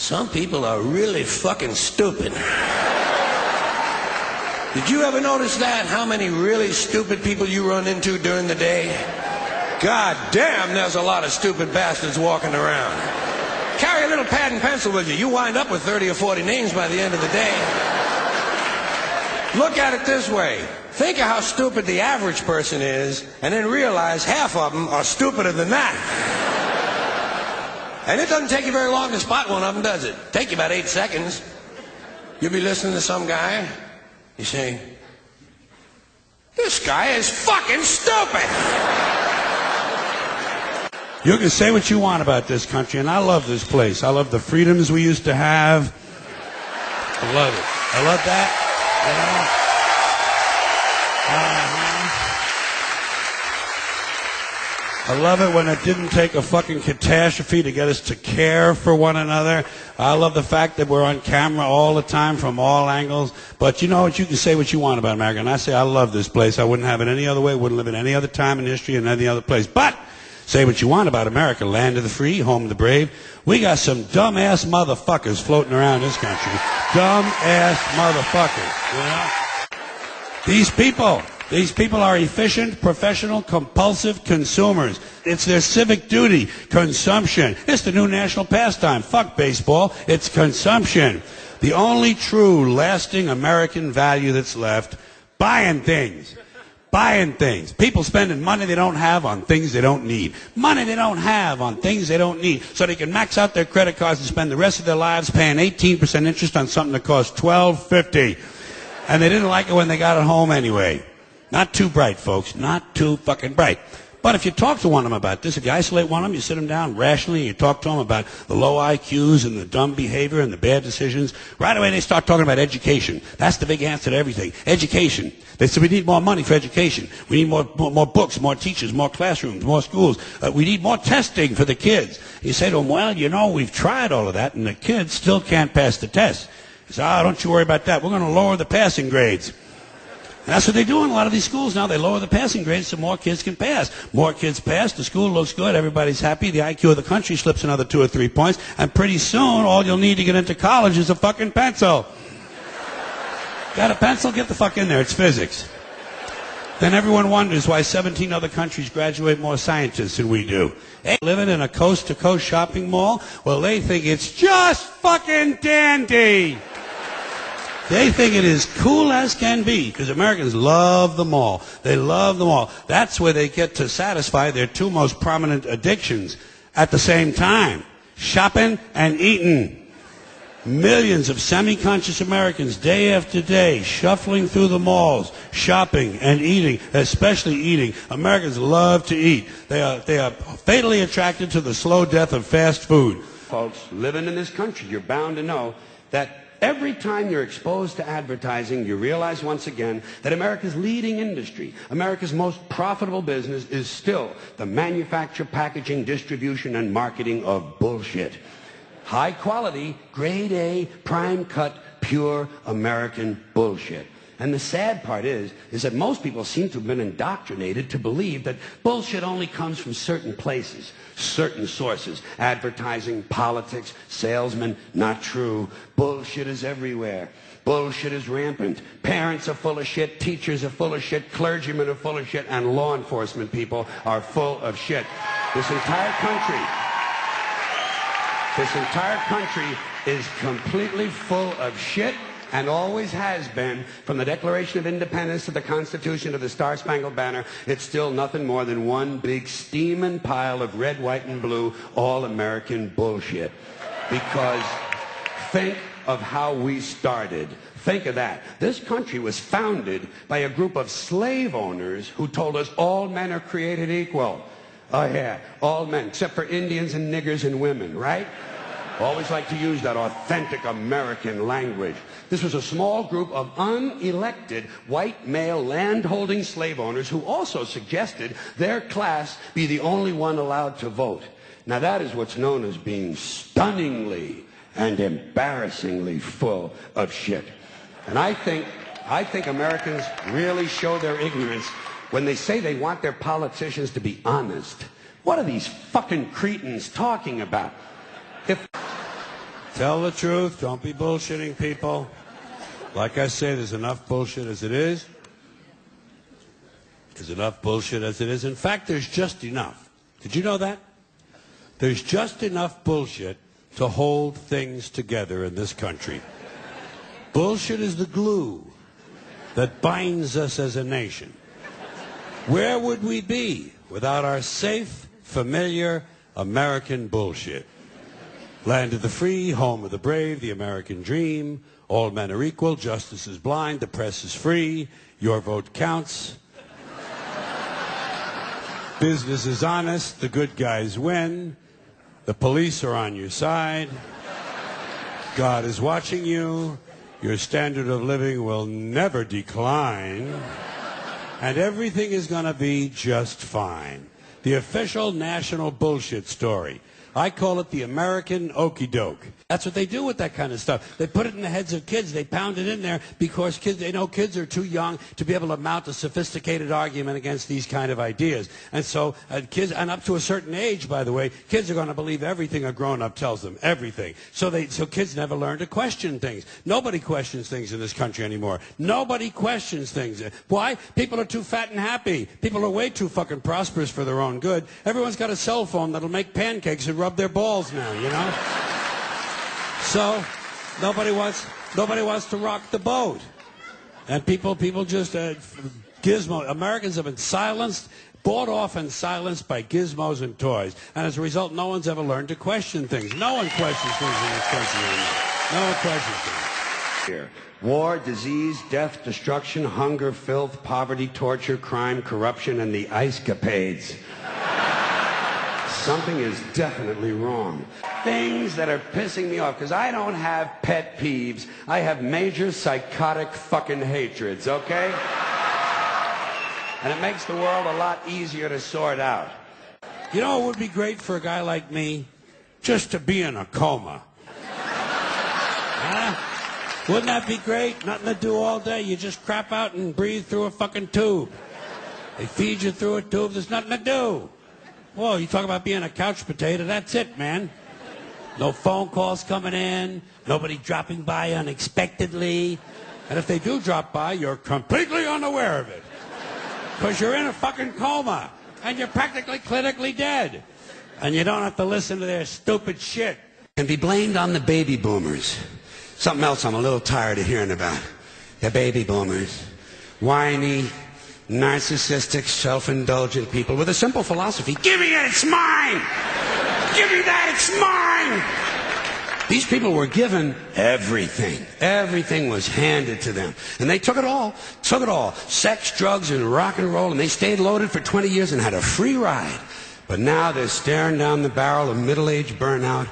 Some people are really fucking stupid. Did you ever notice that? How many really stupid people you run into during the day? God damn, there's a lot of stupid bastards walking around. Carry a little pad and pencil with you. You wind up with 30 or 40 names by the end of the day. Look at it this way. Think of how stupid the average person is, and then realize half of them are stupider than that. And it doesn't take you very long to spot one of them, does it? Take you about 8 seconds. You'll be listening to some guy. You say, this guy is fucking stupid. You can say what you want about this country, and I love this place. I love the freedoms we used to have. I love it. I love that. I love it when it didn't take a fucking catastrophe to get us to care for one another. I love the fact that we're on camera all the time from all angles. But you know what? You can say what you want about America. And I say I love this place. I wouldn't have it any other way. Wouldn't live in any other time in history in any other place. But say what you want about America. Land of the free, home of the brave. We got some dumb-ass motherfuckers floating around this country. Dumb-ass motherfuckers, you know? These people are efficient, professional, compulsive consumers. It's their civic duty. Consumption. It's the new national pastime. Fuck baseball. It's consumption. The only true, lasting American value that's left, buying things. Buying things. People spending money they don't have on things they don't need. Money they don't have on things they don't need. So they can max out their credit cards and spend the rest of their lives paying 18% interest on something that costs $12.50. And they didn't like it when they got it home anyway. Not too bright, folks. Not too fucking bright. But if you talk to one of them about this, if you isolate one of them, you sit them down rationally, and you talk to them about the low IQs and the dumb behavior and the bad decisions, right away they start talking about education. That's the big answer to everything. Education. They say we need more money for education. We need more books, more teachers, more classrooms, more schools. We need more testing for the kids. You say to them, well, you know, we've tried all of that, and the kids still can't pass the test. You say, don't you worry about that. We're going to lower the passing grades. And that's what they do in a lot of these schools now. They lower the passing grades so more kids can pass. More kids pass, the school looks good, everybody's happy, the IQ of the country slips another 2 or 3 points, and pretty soon all you'll need to get into college is a fucking pencil. Got a pencil? Get the fuck in there. It's physics. Then everyone wonders why 17 other countries graduate more scientists than we do. Hey, living in a coast-to-coast shopping mall? Well, they think it's just fucking dandy. They think it is cool as can be, because Americans love the mall. They love the mall. That's where they get to satisfy their 2 most prominent addictions at the same time. Shopping and eating. Millions of semi-conscious Americans, day after day, shuffling through the malls, shopping and eating, especially eating. Americans love to eat. They are fatally attracted to the slow death of fast food. Folks, living in this country, you're bound to know that every time you're exposed to advertising, you realize once again that America's leading industry, America's most profitable business, is still the manufacture, packaging, distribution, and marketing of bullshit. High quality, grade A, prime cut, pure American bullshit. And the sad part is that most people seem to have been indoctrinated to believe that bullshit only comes from certain places, certain sources. Advertising, politics, salesmen, not true. Bullshit is everywhere. Bullshit is rampant. Parents are full of shit, teachers are full of shit, clergymen are full of shit, and law enforcement people are full of shit. This entire country is completely full of shit, and always has been. From the Declaration of Independence to the Constitution to the Star-Spangled Banner, it's still nothing more than one big steaming pile of red, white, and blue all-American bullshit. Because think of how we started. Think of that. This country was founded by a group of slave owners who told us all men are created equal. Oh yeah, all men, except for Indians and niggers and women, right? Always like to use that authentic American language. This was a small group of unelected white male land-holding slave owners who also suggested their class be the only one allowed to vote. Now that is what's known as being stunningly and embarrassingly full of shit. And I think Americans really show their ignorance when they say they want their politicians to be honest. What are these fucking cretins talking about? Tell the truth. Don't be bullshitting people. Like I say, there's enough bullshit as it is. There's enough bullshit as it is. In fact, there's just enough. Did you know that? There's just enough bullshit to hold things together in this country. Bullshit is the glue that binds us as a nation. Where would we be without our safe, familiar American bullshit? Land of the free, home of the brave, the American dream. All men are equal, justice is blind, the press is free, your vote counts. Business is honest, the good guys win, the police are on your side, God is watching you, your standard of living will never decline, and everything is going to be just fine. The official national bullshit story. I call it the American okey doke. That's what they do with that kind of stuff. They put it in the heads of kids. They pound it in there because they know kids are too young to be able to mount a sophisticated argument against these kind of ideas. And so kids, and up to a certain age, by the way, kids are going to believe everything a grown-up tells them, everything. So kids never learn to question things. Nobody questions things in this country anymore. Nobody questions things. Why? People are too fat and happy. People are way too fucking prosperous for their own good. Everyone's got a cell phone that'll make pancakes and rub their balls now, you know? So nobody wants to rock the boat. And people just gizmo. Americans have been silenced, bought off and silenced by gizmos and toys. And as a result, no one's ever learned to question things. No one questions things in this country anymore. No one questions things. Here. War, disease, death, destruction, hunger, filth, poverty, torture, crime, corruption, and the ice-capades. Something is definitely wrong. Things that are pissing me off, because I don't have pet peeves. I have major psychotic fucking hatreds, okay? And it makes the world a lot easier to sort out. You know, it would be great for a guy like me just to be in a coma. Huh? Wouldn't that be great? Nothing to do all day. You just crap out and breathe through a fucking tube. They feed you through a tube. There's nothing to do. Whoa, you talk about being a couch potato, that's it, man. No phone calls coming in, nobody dropping by unexpectedly. And if they do drop by, you're completely unaware of it. Because you're in a fucking coma, and you're practically clinically dead. And you don't have to listen to their stupid shit. Can be blamed on the baby boomers. Something else I'm a little tired of hearing about. The baby boomers. Whiny, narcissistic, self-indulgent people with a simple philosophy. Give me it, it's mine! Give me that, it's mine! These people were given everything. Everything was handed to them. And they took it all. Took it all. Sex, drugs, and rock and roll. And they stayed loaded for 20 years and had a free ride. But now they're staring down the barrel of middle-age burnout.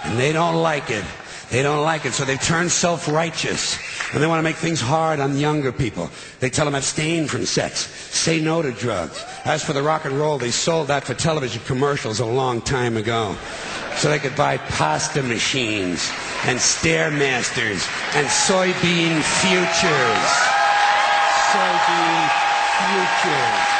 And they don't like it. They don't like it, so they've turned self-righteous. And they want to make things hard on younger people. They tell them abstain from sex, say no to drugs. As for the rock and roll, they sold that for television commercials a long time ago. So they could buy pasta machines and Stairmasters and soybean futures. Soybean futures.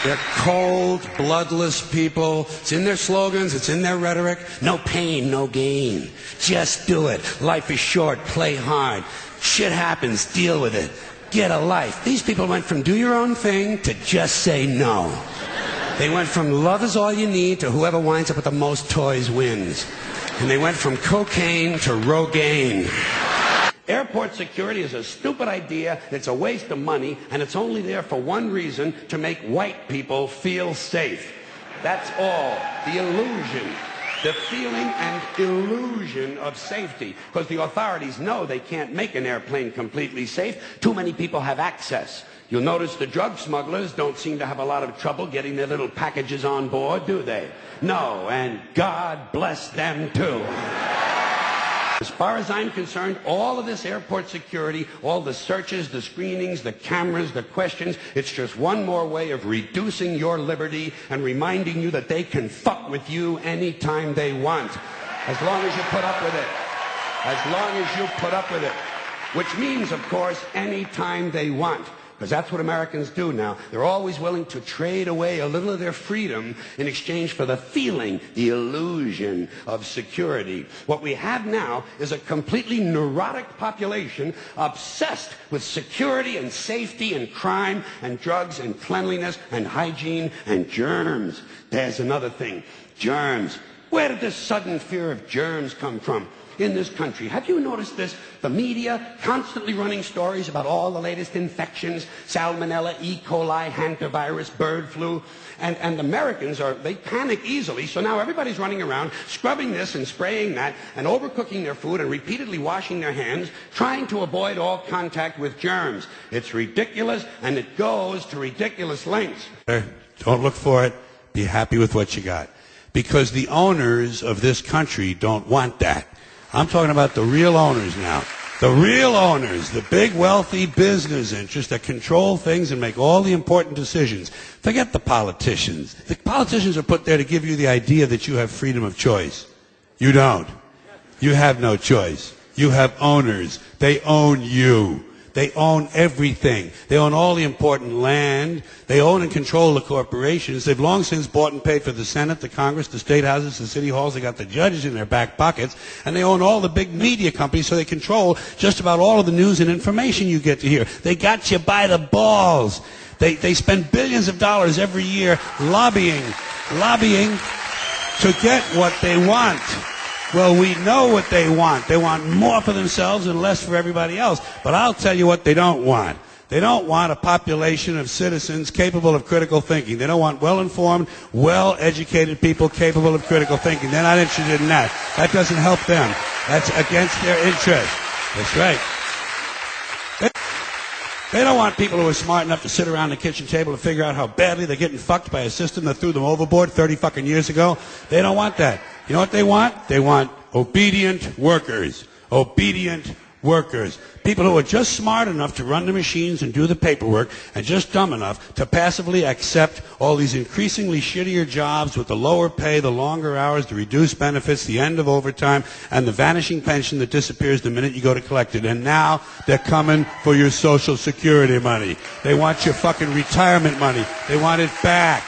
They're cold, bloodless people. It's in their slogans, it's in their rhetoric. No pain, no gain. Just do it. Life is short, play hard. Shit happens, deal with it. Get a life. These people went from do your own thing to just say no. They went from love is all you need to whoever winds up with the most toys wins. And they went from cocaine to Rogaine. Airport security is a stupid idea, it's a waste of money, and it's only there for one reason, to make white people feel safe. That's all. The illusion. The feeling and illusion of safety. Because the authorities know they can't make an airplane completely safe. Too many people have access. You'll notice the drug smugglers don't seem to have a lot of trouble getting their little packages on board, do they? No, and God bless them too. As far as I'm concerned, all of this airport security, all the searches, the screenings, the cameras, the questions, it's just one more way of reducing your liberty and reminding you that they can fuck with you anytime they want. As long as you put up with it. As long as you put up with it. Which means, of course, anytime they want. because that's what Americans do now. They're always willing to trade away a little of their freedom in exchange for the feeling, the illusion of security. What we have now is a completely neurotic population obsessed with security and safety and crime and drugs and cleanliness and hygiene and germs. There's another thing, germs. Where did this sudden fear of germs come from in this country? Have you noticed this? The media constantly running stories about all the latest infections, salmonella, E. coli, hantavirus, bird flu, and Americans they panic easily, so now everybody's running around scrubbing this and spraying that and overcooking their food and repeatedly washing their hands, trying to avoid all contact with germs. It's ridiculous, and it goes to ridiculous lengths. Don't look for it. Be happy with what you got. Because the owners of this country don't want that. I'm talking about the real owners now. The real owners, the big wealthy business interests that control things and make all the important decisions. Forget the politicians. The politicians are put there to give you the idea that you have freedom of choice. You don't. You have no choice. You have owners. They own you. They own everything. They own all the important land. They own and control the corporations. They've long since bought and paid for the Senate, the Congress, the state houses, the city halls. They got the judges in their back pockets. And they own all the big media companies, so they control just about all of the news and information you get to hear. They got you by the balls. They spend billions of dollars every year lobbying to get what they want. Well, we know what they want. They want more for themselves and less for everybody else. But I'll tell you what they don't want. They don't want a population of citizens capable of critical thinking. They don't want well-informed, well-educated people capable of critical thinking. They're not interested in that. That doesn't help them. That's against their interest. That's right. They don't want people who are smart enough to sit around the kitchen table and figure out how badly they're getting fucked by a system that threw them overboard 30 fucking years ago. They don't want that. You know what they want? They want obedient workers. Obedient workers. People who are just smart enough to run the machines and do the paperwork and just dumb enough to passively accept all these increasingly shittier jobs with the lower pay, the longer hours, the reduced benefits, the end of overtime, and the vanishing pension that disappears the minute you go to collect it. And now they're coming for your Social Security money. They want your fucking retirement money. They want it back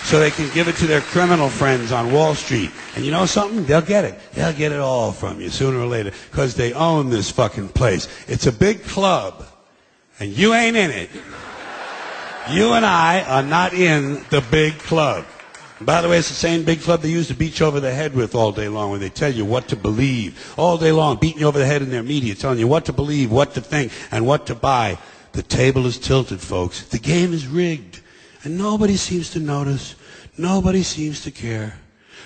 so they can give it to their criminal friends on Wall Street. And you know something? They'll get it. They'll get it all from you sooner or later because they own this fucking place. It's a big club, and you ain't in it. You and I are not in the big club. And by the way, it's the same big club they used to beat you over the head with all day long when they tell you what to believe. All day long, beating you over the head in their media, telling you what to believe, what to think, and what to buy. The table is tilted, folks. The game is rigged. And nobody seems to notice. Nobody seems to care.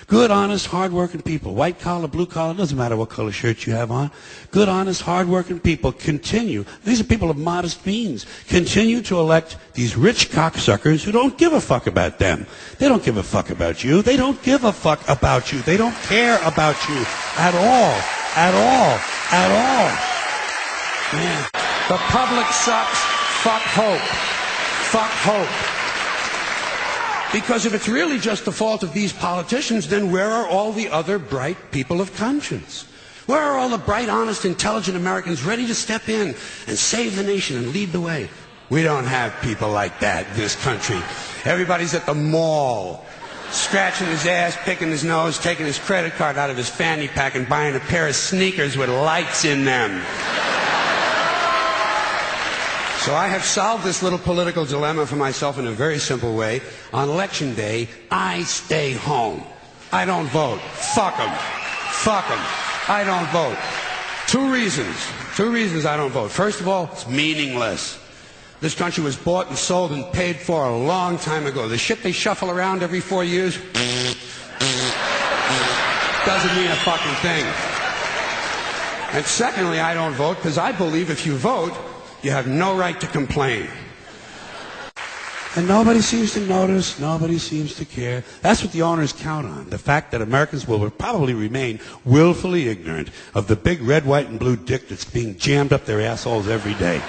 Good, honest, hard-working people, white collar, blue collar, doesn't matter what color shirt you have on. Good, honest, hard-working people continue. These are people of modest means. Continue to elect these rich cocksuckers who don't give a fuck about them. They don't give a fuck about you. They don't give a fuck about you. They don't care about you at all. At all. At all. Man. The public sucks. Fuck hope. Fuck hope. Because if it's really just the fault of these politicians, then where are all the other bright people of conscience? Where are all the bright, honest, intelligent Americans ready to step in and save the nation and lead the way? We don't have people like that in this country. Everybody's at the mall, scratching his ass, picking his nose, taking his credit card out of his fanny pack and buying a pair of sneakers with lights in them. So I have solved this little political dilemma for myself in a very simple way. On election day, I stay home. I don't vote. Fuck them. Fuck them. I don't vote. Two reasons I don't vote. First of all, it's meaningless. This country was bought and sold and paid for a long time ago. The shit they shuffle around every 4 years doesn't mean a fucking thing. And secondly, I don't vote because I believe if you vote, you have no right to complain. And nobody seems to notice, nobody seems to care. That's what the owners count on, the fact that Americans will probably remain willfully ignorant of the big red, white, and blue dick that's being jammed up their assholes every day.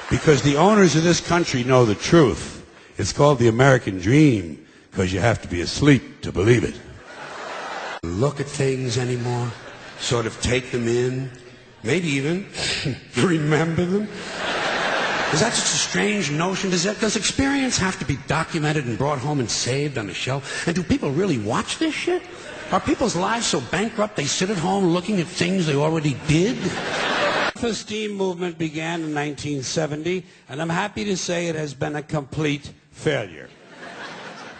Because the owners of this country know the truth. It's called the American dream, because you have to be asleep to believe it. Look at things anymore, sort of take them in, maybe even remember them. Is that just a strange notion? Does experience have to be documented and brought home and saved on a shelf? And do people really watch this shit? Are people's lives so bankrupt they sit at home looking at things they already did? The self-esteem movement began in 1970, and I'm happy to say it has been a complete failure.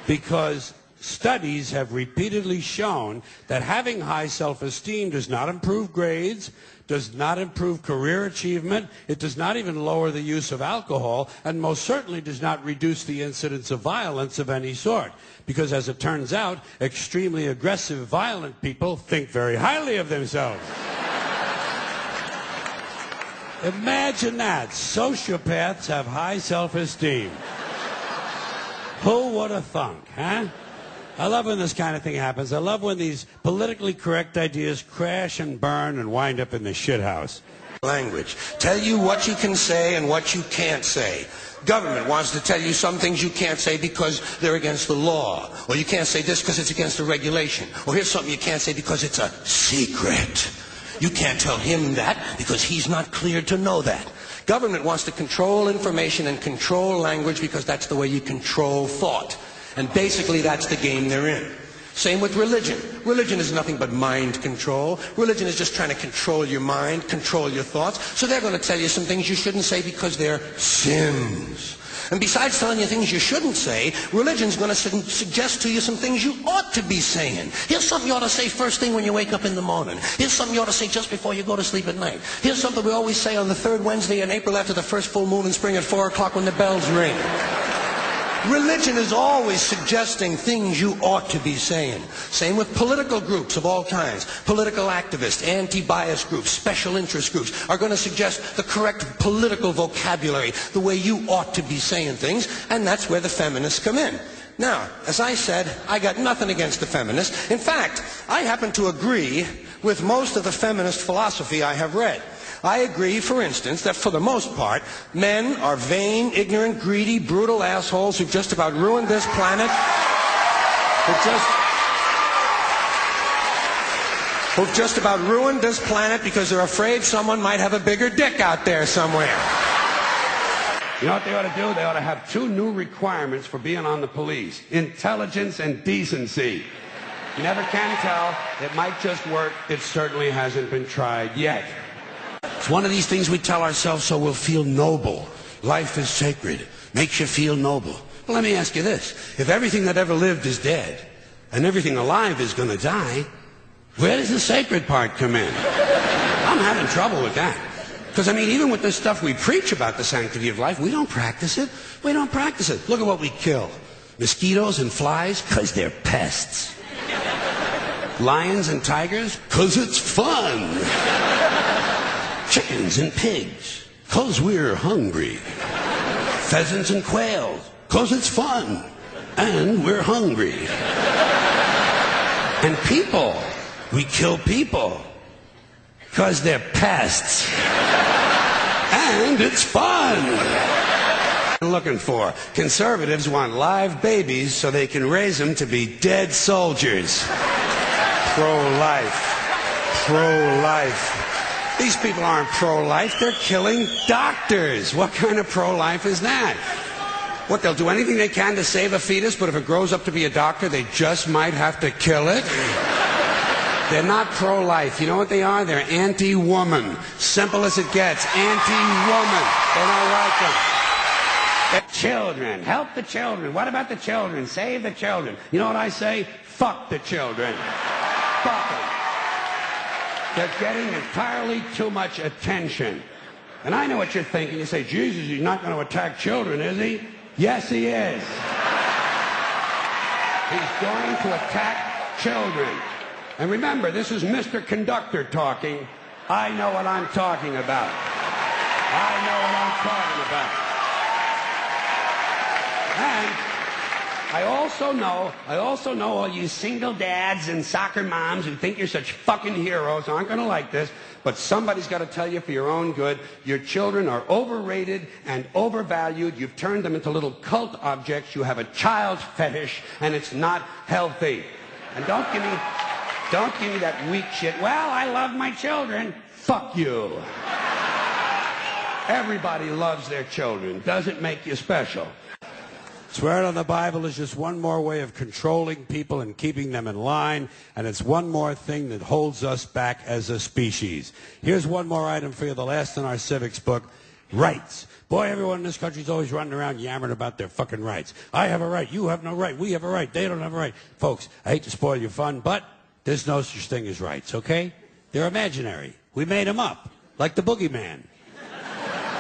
Because studies have repeatedly shown that having high self-esteem does not improve grades, does not improve career achievement, it does not even lower the use of alcohol, and most certainly does not reduce the incidence of violence of any sort. Because as it turns out, extremely aggressive, violent people think very highly of themselves. Imagine that. Sociopaths have high self-esteem. Who would have thunk, huh? I love when this kind of thing happens. I love when these politically correct ideas crash and burn and wind up in the shithouse. Language. Tell you what you can say and what you can't say. Government wants to tell you some things you can't say because they're against the law. Or you can't say this because it's against the regulation. Or here's something you can't say because it's a secret. You can't tell him that because he's not cleared to know that. Government wants to control information and control language because that's the way you control thought. And basically that's the game they're in. Same with religion. Religion is nothing but mind control. Religion is just trying to control your mind, control your thoughts. So they're going to tell you some things you shouldn't say because they're sins. And besides telling you things you shouldn't say, religion's going to suggest to you some things you ought to be saying. Here's something you ought to say first thing when you wake up in the morning. Here's something you ought to say just before you go to sleep at night. Here's something we always say on the third Wednesday in April after the first full moon in spring at 4 o'clock when the bells ring. Religion is always suggesting things you ought to be saying. Same with political groups of all kinds. Political activists, anti-bias groups, special interest groups are going to suggest the correct political vocabulary, the way you ought to be saying things, and that's where the feminists come in. Now, as I said, I got nothing against the feminists. In fact, I happen to agree with most of the feminist philosophy I have read. I agree, for instance, that for the most part, men are vain, ignorant, greedy, brutal assholes who've just about ruined this planet. Who've just about ruined this planet because they're afraid someone might have a bigger dick out there somewhere. You know what they ought to do? They ought to have 2 new requirements for being on the police. Intelligence and decency. You never can tell. It might just work. It certainly hasn't been tried yet. It's one of these things we tell ourselves so we'll feel noble. Life is sacred. Makes you feel noble. Well, let me ask you this. If everything that ever lived is dead, and everything alive is going to die, where does the sacred part come in? I'm having trouble with that. Because, I mean, even with this stuff we preach about the sanctity of life, we don't practice it. We don't practice it. Look at what we kill. Mosquitoes and flies, because they're pests. Lions and tigers, because it's fun. Chickens and pigs, 'cause we're hungry. Pheasants and quails, 'cause it's fun, and we're hungry. And people, we kill people, 'cause they're pests, and it's fun. I'm looking for conservatives want live babies so they can raise them to be dead soldiers. Pro-life. Pro-life. These people aren't pro-life, they're killing doctors. What kind of pro-life is that? What, they'll do anything they can to save a fetus, but if it grows up to be a doctor, they just might have to kill it? They're not pro-life. You know what they are? They're anti-woman. Simple as it gets. Anti-woman. They don't like them. They're children. Help the children. What about the children? Save the children. You know what I say? Fuck the children. Fuck them. They're getting entirely too much attention. And I know what you're thinking. You say, Jesus, he's not going to attack children, is he? Yes, he is. He's going to attack children. And remember, this is Mr. Conductor talking. I know what I'm talking about. I know what I'm talking about. And I also know all you single dads and soccer moms who think you're such fucking heroes aren't going to like this, but somebody's got to tell you for your own good, your children are overrated and overvalued. You've turned them into little cult objects. You have a child fetish, and it's not healthy. And don't give me that weak shit. Well, I love my children. Fuck you. Everybody loves their children. Doesn't make you special. Swearing on the Bible is just one more way of controlling people and keeping them in line, and it's one more thing that holds us back as a species. Here's one more item for you, the last in our civics book, rights. Boy, everyone in this country is always running around yammering about their fucking rights. I have a right, you have no right, we have a right, they don't have a right. Folks, I hate to spoil your fun, but there's no such thing as rights, okay? They're imaginary. We made them up, like the boogeyman.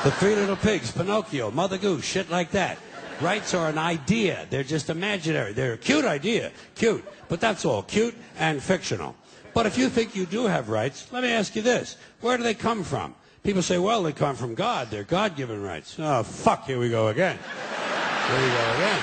The Three Little Pigs, Pinocchio, Mother Goose, shit like that. Rights are an idea. They're just imaginary. They're a cute idea. Cute. But that's all. Cute and fictional. But if you think you do have rights, let me ask you this. Where do they come from? People say, well, they come from God. They're God-given rights. Oh, fuck, here we go again. Here we go again.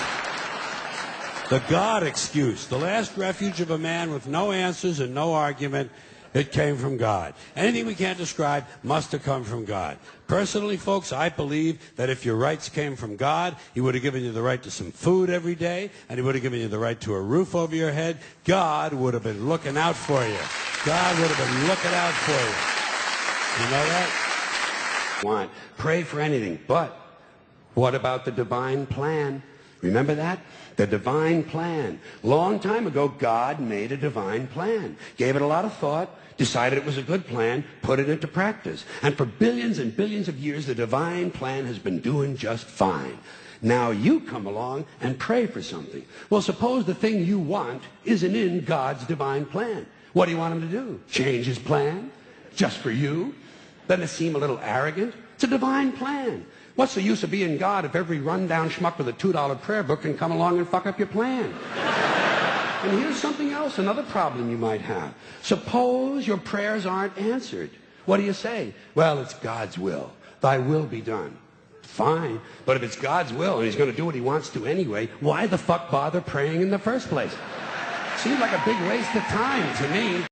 The God excuse. The last refuge of a man with no answers and no argument. It came from God. Anything we can't describe must have come from God. Personally, folks, I believe that if your rights came from God, he would have given you the right to some food every day, and he would have given you the right to a roof over your head. God would have been looking out for you. God would have been looking out for you. You know that? Want. Pray for anything. But what about the divine plan? Remember that? The divine plan. Long time ago, God made a divine plan. Gave it a lot of thought, decided it was a good plan, put it into practice. And for billions and billions of years, the divine plan has been doing just fine. Now you come along and pray for something. Well, suppose the thing you want isn't in God's divine plan. What do you want him to do? Change his plan? Just for you? Doesn't it seem a little arrogant? It's a divine plan. What's the use of being God if every rundown schmuck with a $2 prayer book can come along and fuck up your plan? And here's something else, another problem you might have. Suppose your prayers aren't answered. What do you say? Well, it's God's will. Thy will be done. Fine. But if it's God's will and he's going to do what he wants to anyway, why the fuck bother praying in the first place? Seems like a big waste of time to me.